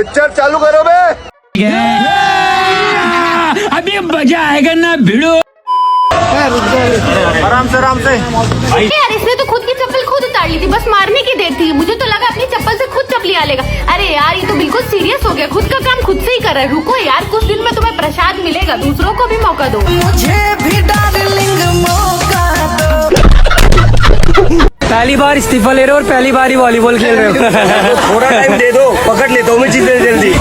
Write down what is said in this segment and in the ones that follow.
Picture चालू करो बे। अभी मजा आएगा ना भिड़ो। आराम से यार इसने तो खुद की चप्पल खुद उतार ली थी, बस मारने की देर थी। मुझे तो लगा अपनी चप्पल से खुद चप्पली आ लेगा। अरे यार ये तो बिल्कुल सीरियस हो गया, खुद का काम खुद से ही कर रहा है। रुको यार, कुछ दिन में तुम्हें प्रसाद मिलेगा, दूसरों को भी मौका दो। मुझे भी डार्लिंग मौका दो। पहली बार इस्तीफा ले रहे हो और पहली बार ही वॉलीबॉल खेल रहे हो। थोड़ा टाइम दे दो, पकड़ लेता हूँ मैं चीजें जल्दी।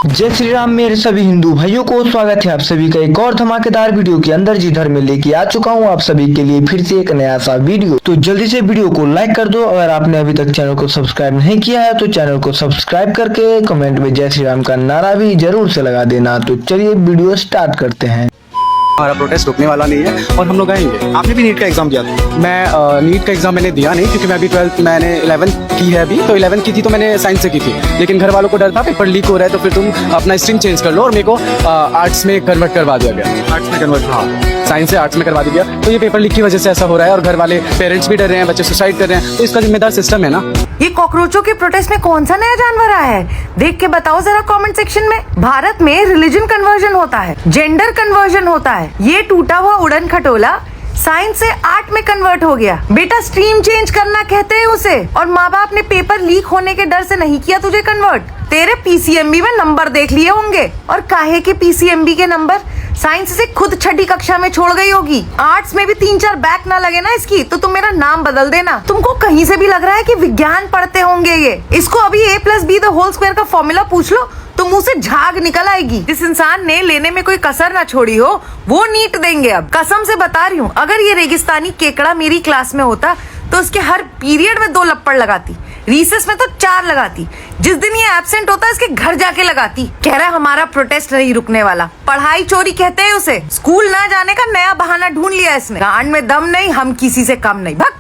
जय श्री राम मेरे सभी हिंदू भाइयों को स्वागत है आप सभी का एक और धमाकेदार वीडियो के अंदर जिधर में लेके आ चुका हूं आप सभी के लिए फिर से एक नया सा वीडियो। तो जल्दी से वीडियो को लाइक कर दो। अगर आपने अभी तक चैनल को सब्सक्राइब नहीं किया है तो चैनल को सब्सक्राइब करके कमेंट में जय श्री राम का नारा भी जरूर से लगा देना। तो चलिए वीडियो स्टार्ट करते हैं। हमारा प्रोटेस्ट रुकने वाला नहीं है और हम लोग आएंगे। आपने भी नीट का एग्जाम दिया था? मैं नीट का एग्जाम मैंने दिया नहीं, क्योंकि मैं अभी 12th मैंने 11th की है अभी, तो 11th की थी तो मैंने साइंस से की थी। लेकिन घर वालों को डर था पेपर लीक हो रहा है तो फिर तुम अपना स्ट्रीम चेंज कर लो, और मेरे को आर्ट्स में कन्वर्ट करवा दिया गया। आर्ट्स में कन्वर्ट, हाँ, साइंस से आर्ट्स में करवा दिया। तो ये पेपर लीक की वजह से ऐसा हो रहा है और घर वाले पेरेंट्स भी डर रहे हैं, बच्चे सुसाइड कर रहे हैं, तो इसका जिम्मेदार सिस्टम है ना। ये कॉकरोचों के प्रोटेस्ट में कौन सा नया जानवर आया है, देख के बताओ जरा कमेंट सेक्शन में। भारत में रिलीजन कन्वर्जन होता है, जेंडर कन्वर्जन होता है। ये टूटा हुआ उड़न खटोला साइंस से आर्ट में कन्वर्ट हो गया। बेटा स्ट्रीम चेंज करना कहते हैं उसे, और माँ बाप ने पेपर लीक होने के डर से नहीं किया तुझे कन्वर्ट। तेरे पीसीएमबी में नंबर देख लिए होंगे, और काहे के पीसीएमबी के नंबर साइंस से खुद छठी कक्षा में छोड़ गई होगी। आर्ट्स में भी 3-4 बैक ना लगे ना इसकी तो तुम मेरा नाम बदल देना। तुमको कहीं से भी लग रहा है कि विज्ञान पढ़ते होंगे ये। इसको अभी a+b² का फॉर्मूला पूछ लो तो मुंह से झाग निकल आएगी। जिस इंसान ने लेने में कोई कसर ना छोड़ी हो वो नीट देंगे। अब कसम से बता रही हूँ, अगर ये रेगिस्तानी केकड़ा मेरी क्लास में होता तो उसके हर पीरियड में 2 लप्पड़ लगाती, रिसेस में तो 4 लगाती। जिस दिन ये एब्सेंट होता है इसके घर जाके लगाती। कह रहा है हमारा प्रोटेस्ट नहीं रुकने वाला। पढ़ाई चोरी कहते हैं उसे। स्कूल ना जाने का नया बहाना ढूंढ लिया इसने। गांड में दम नहीं, हम किसी से कम नहीं। भग।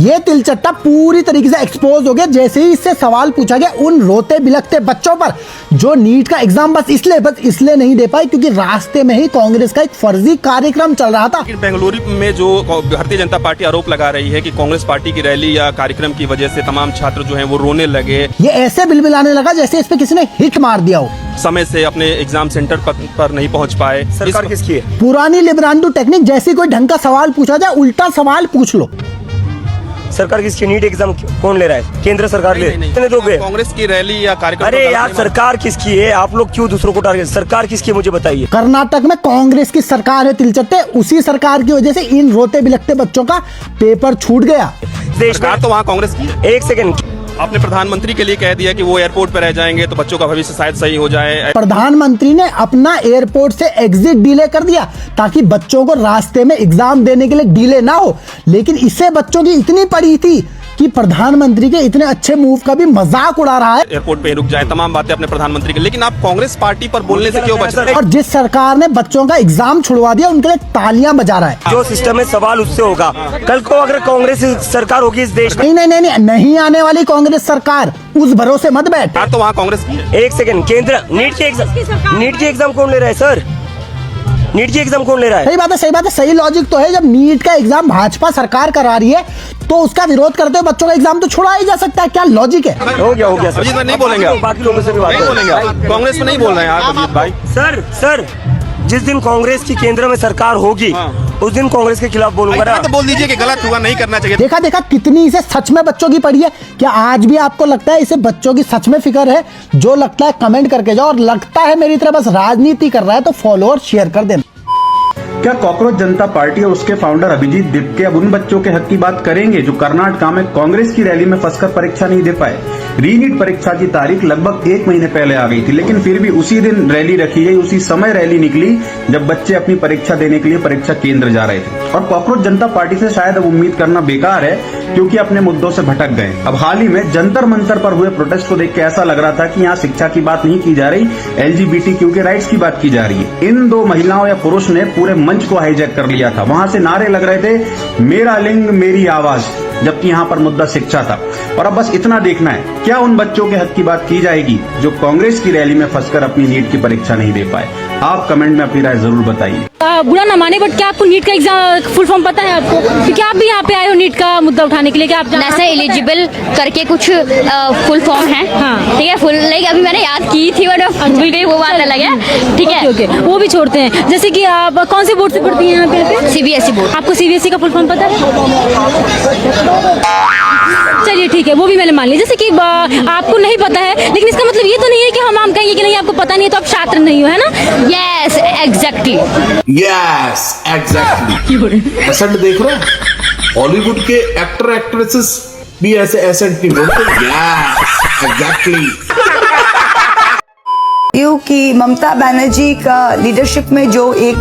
ये तिलचट्टा पूरी तरीके से एक्सपोज हो गया जैसे ही इससे सवाल पूछा गया उन रोते बिलखते बच्चों पर जो नीट का एग्जाम बस इसलिए नहीं दे पाए क्योंकि रास्ते में ही कांग्रेस का एक फर्जी कार्यक्रम चल रहा था। बेंगलुरु में जो भारतीय जनता पार्टी आरोप लगा रही है कि कांग्रेस पार्टी की रैली या कार्यक्रम की वजह से तमाम छात्र जो हैं वो रोने लगे। ये ऐसे बिलबिलाने लगा जैसे इस पे किसी ने हिट मार दिया हो। समय से अपने एग्जाम सेंटर पर नहीं पहुंच पाए। सरकार किसकी है? पुरानी लिबरांडो टेक्निक, जैसी कोई ढंग का सवाल पूछा जाए उल्टा सवाल पूछ लो। सरकार किसकी? नीट एग्जाम कौन ले रहा है? केंद्र सरकार ले दोगे? कांग्रेस की रैली या कार्यक्रम? अरे यार सरकार किसकी है? आप लोग क्यों दूसरों को टारगेट? सरकार किसकी है मुझे बताइए। कर्नाटक में कांग्रेस की सरकार है तिलचट्टे, उसी सरकार की वजह से इन रोते बिलखते बच्चों का पेपर छूट गया। सरकार तो वहाँ कांग्रेस की है। एक सेकंड, आपने प्रधानमंत्री के लिए कह दिया कि वो एयरपोर्ट पर रह जाएंगे तो बच्चों का भविष्य शायद सही हो जाए। प्रधानमंत्री ने अपना एयरपोर्ट से एग्जिट डिले कर दिया ताकि बच्चों को रास्ते में एग्जाम देने के लिए डिले ना हो। लेकिन इससे बच्चों की इतनी पड़ी थी कि प्रधानमंत्री के इतने अच्छे मूव का भी मजाक उड़ा रहा है। एयरपोर्ट पे रुक जाए, तमाम बातें अपने प्रधानमंत्री के, लेकिन आप कांग्रेस पार्टी पर बोलने से क्यों बच रहे हैं? और जिस सरकार ने बच्चों का एग्जाम छुड़वा दिया उनके लिए तालियां बजा रहा है। जो सिस्टम में सवाल उससे होगा। कल को अगर कांग्रेस सरकार होगी इस देश में, नहीं आने वाली कांग्रेस सरकार, उस भरोसे मत बैठ। तो वहाँ कांग्रेस की है। एक सेकंड, केंद्र नीट की एग्जाम कौन ले रहा है सर? नीट की एग्जाम कौन ले रहा है? सही बात है, सही लॉजिक तो है। जब नीट का एग्जाम भाजपा सरकार करा रही है तो उसका विरोध करते हुए बच्चों का एग्जाम तो छुड़ा ही जा सकता है। क्या लॉजिक है? हो गया अजीत भाई नहीं बोलेंगे, बाकी लोगों से भी बात नहीं बोलेंगे। कांग्रेस में नहीं बोल रहे हैं आप अजीत भाई। सर जिस दिन कांग्रेस की केंद्र में सरकार होगी उस दिन कांग्रेस के खिलाफ बोलूंगा ना। तो बोल दीजिए कि गलत हुआ, नहीं करना चाहिए। देखा कितनी इसे सच में बच्चों की पड़ी है। क्या आज भी आपको लगता है इसे बच्चों की सच में फिक्र है? जो लगता है कमेंट करके जाओ, और लगता है मेरी तरह बस राजनीति कर रहा है तो फॉलोअर शेयर कर देना। क्या कॉकरोच जनता पार्टी और उसके फाउंडर अभिजीत दिपके अब उन बच्चों के हक की बात करेंगे जो कर्नाटक में कांग्रेस की रैली में फंसकर परीक्षा नहीं दे पाए? रीनीट परीक्षा की तारीख लगभग 1 महीने पहले आ गई थी, लेकिन फिर भी उसी दिन रैली रखी गई, उसी समय रैली निकली जब बच्चे अपनी परीक्षा देने के लिए परीक्षा केंद्र जा रहे थे। और कॉकरोच जनता पार्टी से शायद अब उम्मीद करना बेकार है क्योंकि अपने मुद्दों से भटक गए। अब हाल ही में जंतर मंतर पर हुए प्रोटेस्ट को देख के ऐसा लग रहा था कि यहाँ शिक्षा की बात नहीं की जा रही, LGBTQ के राइट्स की बात की जा रही है। इन 2 महिलाओं या पुरुष ने पूरे मंच को हाईजैक कर लिया था। वहां से नारे लग रहे थे, मेरा लिंग मेरी आवाज, जबकि यहाँ पर मुद्दा शिक्षा था। और अब बस इतना देखना है, क्या उन बच्चों के हक की बात की जाएगी जो कांग्रेस की रैली में फंसकर अपनी नीट की परीक्षा नहीं दे पाए? आप कमेंट में अपनी राय जरूर बताइए। बुरा ना माने, बट क्या आपको नीट का एग्जाम फुल फॉर्म पता है आपको? क्योंकि आप भी यहाँ पे आए हो नीट का मुद्दा उठाने के लिए। क्या आप नेशनल एलिजिबल करके कुछ फुल फॉर्म है, हाँ। ठीक है, फुल लाइक अभी मैंने याद की थी बट भूल गई, वो बात अलग है, ठीक है। ओके, वो भी छोड़ते हैं। जैसे कि आप कौन से बोर्ड से पढ़ती हैं यहाँ पे? CBSE board. आपको CBSE का फुल फॉर्म पता है? चलिए ठीक है, वो भी मैंने मान लिया। जैसे कि आपको नहीं पता है, लेकिन इसका मतलब ये तो नहीं है कि हम कहेंगे कि नहीं आपको पता नहीं है तो आप छात्र नहीं हो, है ना? Yes exactly. Yes exactly. एसेंट देख रहे हो, हॉलीवुड के एक्टर एक्ट्रेसेस भी ऐसे एसेंट नहीं बोलते। Yes exactly. क्योंकि ममता बनर्जी का लीडरशिप में जो एक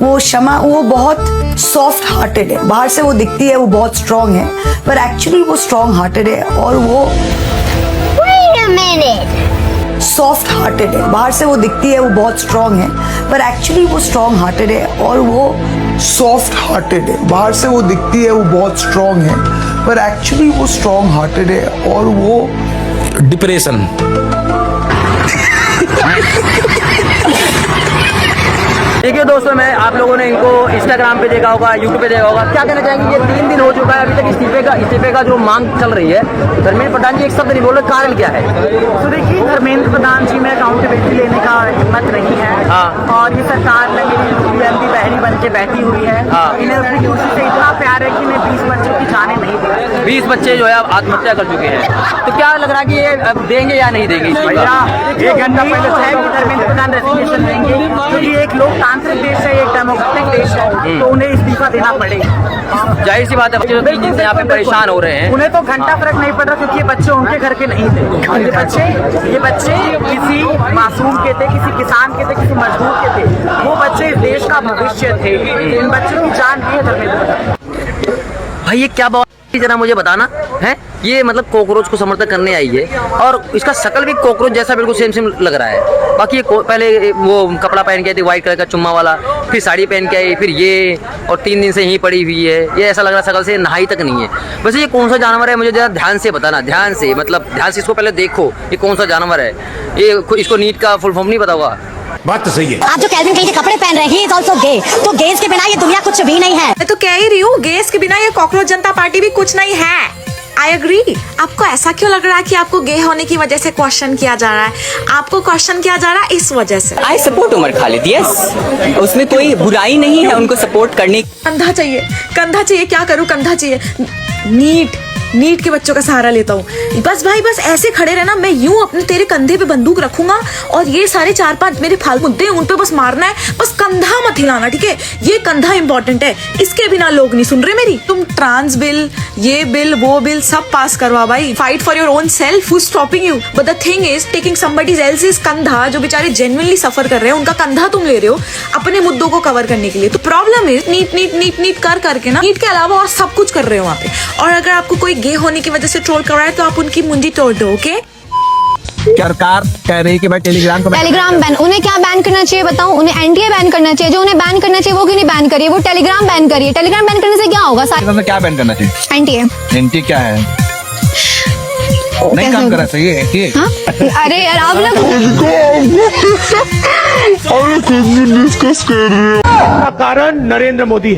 वो क्षमा, वो बहुत सॉफ्ट हार्टेड है। बाहर से वो दिखती है वो बहुत स्ट्रांग है, पर एक्चुअली वो स्ट्रांग हार्टेड है और वो सॉफ्ट हार्टेड है। बाहर से वो दिखती है वो बहुत स्ट्रांग है, पर एक्चुअली वो स्ट्रांग हार्टेड है और वो सॉफ्ट हार्टेड है। बाहर से वो दिखती है वो बहुत स्ट्रांग है, पर एक्चुअली वो स्ट्रांग हार्टेड है और वो डिप्रेशन। देखिए दोस्तों, मैं आप लोगों ने इनको इंस्टाग्राम पे देखा होगा, यूट्यूब पे देखा होगा। क्या कहना चाहेंगे, ये 3 दिन हो चुका है अभी तक इस्तीफे का जो मांग चल रही है। धर्मेंद्र प्रधान जी एक शब्द नहीं बोल रहे, कारण क्या है? तो देखिए, धर्मेंद्र प्रधान जी में अकाउंटेबिलिटी लेने का हिम्मत नहीं है। हाँ। और ये सरकार में MP पहली बन के बैठी हुई है। हाँ। इन्हें अपनी ड्यूटी से इतना प्यार है कि इन्हें 20 बच्चों की जाने नहीं दे। 20 बच्चे जो है अब आत्महत्या कर चुके हैं, तो क्या लग रहा है कि ये अब देंगे या नहीं देंगे? भैया, 1 घंटा पहले तो है कि धर्मेंद्र प्रधान रेजिग्नेशन देंगे, क्योंकि एक लोकतांत्रिक देश है, एक डेमोक्रेटिक देश है, तो उन्हें इस्तीफा देना पड़ेगा। जाहिर सी बात है, बच्चे 3 दिन से यहाँ पे परेशान हो रहे हैं। उन्हें तो घंटा फर्क नहीं पड़ रहा, क्योंकि ये बच्चे उनके घर के नहीं थे। ये बच्चे किसी मासूम के थे, किसी किसान के थे, किसी मजदूर के थे। वो बच्चे इस देश का भविष्य थे। इन बच्चों की जान दी है धर्मेंद्र। भाई ये क्या बात, जरा मुझे बताना है। ये मतलब कॉकरोच को समर्थन करने आई है और इसका शकल भी कॉकरोच जैसा बिल्कुल सेम लग रहा है। बाकी ये पहले वो कपड़ा पहन के आई थी व्हाइट कलर का चुम्मा वाला, फिर साड़ी पहन के आई, फिर ये, और 3 दिन से यहीं पड़ी हुई है। ये ऐसा लग रहा है शकल से नहाई तक नहीं है। वैसे ये कौन सा जानवर है, मुझे जरा ध्यान से बताना, ध्यान से, मतलब ध्यान से इसको पहले देखो, ये कौन सा जानवर है। ये इसको नीट का फुल फॉर्म नहीं पता होगा। बात तो सही है। आप जो कैल्विन क्लाइन के कपड़े पहन रहे हैं, he is also gay। तो गेज के बिना ये दुनिया कुछ भी नहीं है। मैं तो कह ही रही हूँ, गेस के बिना ये कॉकरोच जनता पार्टी भी कुछ नहीं है। I agree. आपको ऐसा क्यों लग रहा है कि आपको गे होने की वजह से क्वेश्चन किया जा रहा है? आपको क्वेश्चन किया जा रहा है इस वजह से। I support Umar Khalid, yes, उसमें कोई बुराई नहीं है उनको सपोर्ट करने। कंधा चाहिए, कंधा चाहिए, क्या करूँ, कंधा चाहिए। नीट के बच्चों का सहारा लेता हूँ। बस भाई, बस ऐसे खड़े रहना, मैं यूं अपने तेरे कंधे पे बंदूक रखूंगा और ये सारे 4-5 मेरे फालतू मुद्दे उन पे बस मारना है, बस कंधा मत हिलाना, ठीक है? ये कंधा इंपॉर्टेंट है, इसके बिना लोग नहीं सुन रहे मेरी। तुम ट्रांस बिल, ये बिल, वो बिल सब पास करवा भाई, fight for your own self, who is stopping you? But the thing is taking somebody else's कंधा, जो बेचारे जेन्युइनली सफर कर रहे हैं, उनका कंधा तुम ले रहे हो अपने मुद्दों को कवर करने के लिए। तो प्रॉब्लम इज नीट कर करके ना, नीट के अलावा और सब कुछ कर रहे हो वहाँ पे। और अगर आपको कोई गे होने की वजह से ट्रोल कर रहा है तो आप उनकी मुंडी तोड़ दो, ओके? सरकार कह रही है कि भाई टेलीग्राम बैन, उन्हें क्या बैन करना चाहिए बताओ? उन्हें एनटीए बैन करना चाहिए। जो उन्हें बैन करना चाहिए वो क्यों नहीं बैन करिए, वो टेलीग्राम बैन करिए। टेलीग्राम बैन करने से क्या होगा? क्या बैन करना चाहिए? एनटीए क्या है? नहीं काम करना चाहिए। हाँ? अरे यार आप लोग डिस्कस कर रहे हो। कारण नरेंद्र मोदी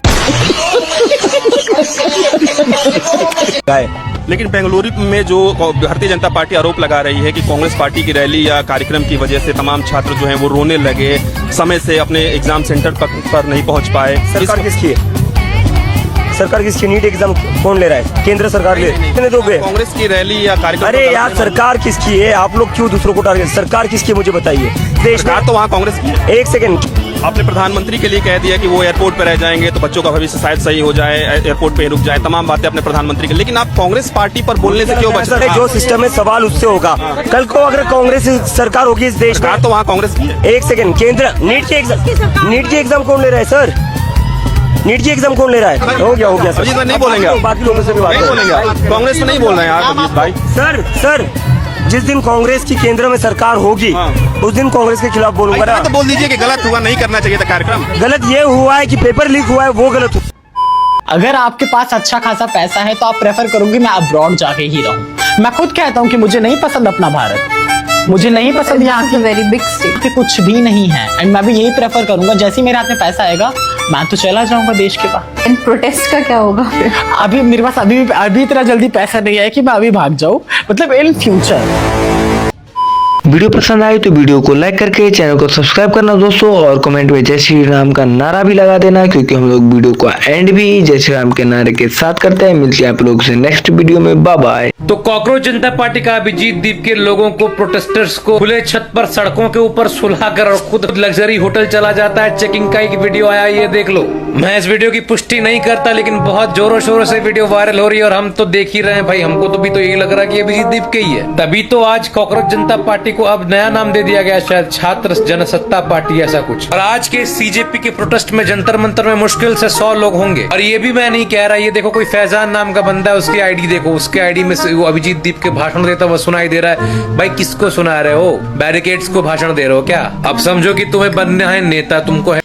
लेकिन बेंगलुरु में जो भारतीय जनता पार्टी आरोप लगा रही है कि कांग्रेस पार्टी की रैली या कार्यक्रम की वजह से तमाम छात्र जो हैं वो रोने लगे, समय से अपने एग्जाम सेंटर पर नहीं पहुंच पाए। सरकार किसकी है? सरकार किसकी? नीट एग्जाम कौन ले रहा है? केंद्र सरकार ले दोगे? कांग्रेस की रैली या कार्यक्रम। अरे यार, सरकार किसकी है? आप लोग क्यों दूसरों को टारगेट? सरकार किसकी है मुझे बताइए। सरकार तो वहाँ कांग्रेस की है। एक सेकंड, आपने प्रधानमंत्री के लिए कह दिया कि वो एयरपोर्ट पर रह जाएंगे तो बच्चों का भविष्य शायद सही हो जाए, एयरपोर्ट पे रुक जाए, तमाम बातें अपने प्रधानमंत्री के, लेकिन आप कांग्रेस पार्टी पर बोलने से क्यों बच रहे हैं? जो सिस्टम है सवाल उससे होगा। कल को अगर कांग्रेस सरकार होगी इस देश में, तो वहाँ कांग्रेस की है। एक सेकंड, केंद्र नीट की एग्जाम कौन ले रहा है सर? नीट की एग्जाम कौन ले रहा है? हो गया सर। अजीत भाई नहीं बोलेंगे, बाकी लोगों से भी बात बोलेंगे। कांग्रेस तो नहीं बोल रहे हैं यार अजीत भाई। सर जिस दिन कांग्रेस की केंद्र में सरकार होगी उस दिन कांग्रेस के खिलाफ बोलूंगा ना। तो बोल दीजिए कि गलत हुआ, नहीं करना चाहिए था कार्यक्रम। गलत ये हुआ है कि पेपर लीक हुआ है, वो गलत हुआ। अगर आपके पास अच्छा खासा पैसा है तो आप प्रेफर करोगे मैं अब्रॉड जाके ही रहूं। मैं खुद कहता हूं कि मुझे नहीं पसंद अपना भारत, मुझे नहीं पसंद यहाँ की वेरी बिग स्टेट कि कुछ भी नहीं है एंड मैं भी यही प्रेफर करूंगा जैसे ही मेरे हाथ में पैसा आएगा मैं तो चला जाऊंगा देश के बाहर। एंड प्रोटेस्ट का क्या होगा? अभी मेरे पास अभी इतना जल्दी पैसा नहीं है कि मैं अभी भाग जाऊं, मतलब इन फ्यूचर। वीडियो पसंद आई तो वीडियो को लाइक करके चैनल को सब्सक्राइब करना दोस्तों, और कमेंट में जय श्री राम का नारा भी लगा देना, क्योंकि हम लोग वीडियो को एंड भी जय श्री राम के नारे के साथ करते हैं। मिलते हैं आप लोगों से नेक्स्ट वीडियो में, बाय बाय। तो कॉकरोच जनता पार्टी का अभिजीत दीप के लोगों को, प्रोटेस्टर्स को खुले छत पर सड़कों के ऊपर सुलहा कर और खुद लग्जरी होटल चला जाता है। चेकिंग का एक वीडियो आया, ये देख लो। मैं इस वीडियो की पुष्टि नहीं करता, लेकिन बहुत जोरों शोरों से वीडियो वायरल हो रही है और हम तो देख ही रहे हैं भाई। हमको तो भी तो यही लग रहा है कि अभिजीत दीप के ही है। तभी तो आज कॉकरोच जनता पार्टी को अब नया नाम दे दिया गया, शायद छात्र जनसत्ता पार्टी ऐसा कुछ। और आज के सीजेपी के प्रोटेस्ट में जंतर मंतर में मुश्किल से 100 लोग होंगे। और ये भी मैं नहीं कह रहा, ये देखो कोई फैजान नाम का बंदा है, उसकी आईडी देखो, उसके आईडी में वो अभिजीत दीप के भाषण देता हुआ सुनाई दे रहा है। भाई किसको सुना रहे हो? बैरिकेड्स को भाषण दे रहे हो क्या? अब समझो कि तुम्हें बनना है नेता, तुमको है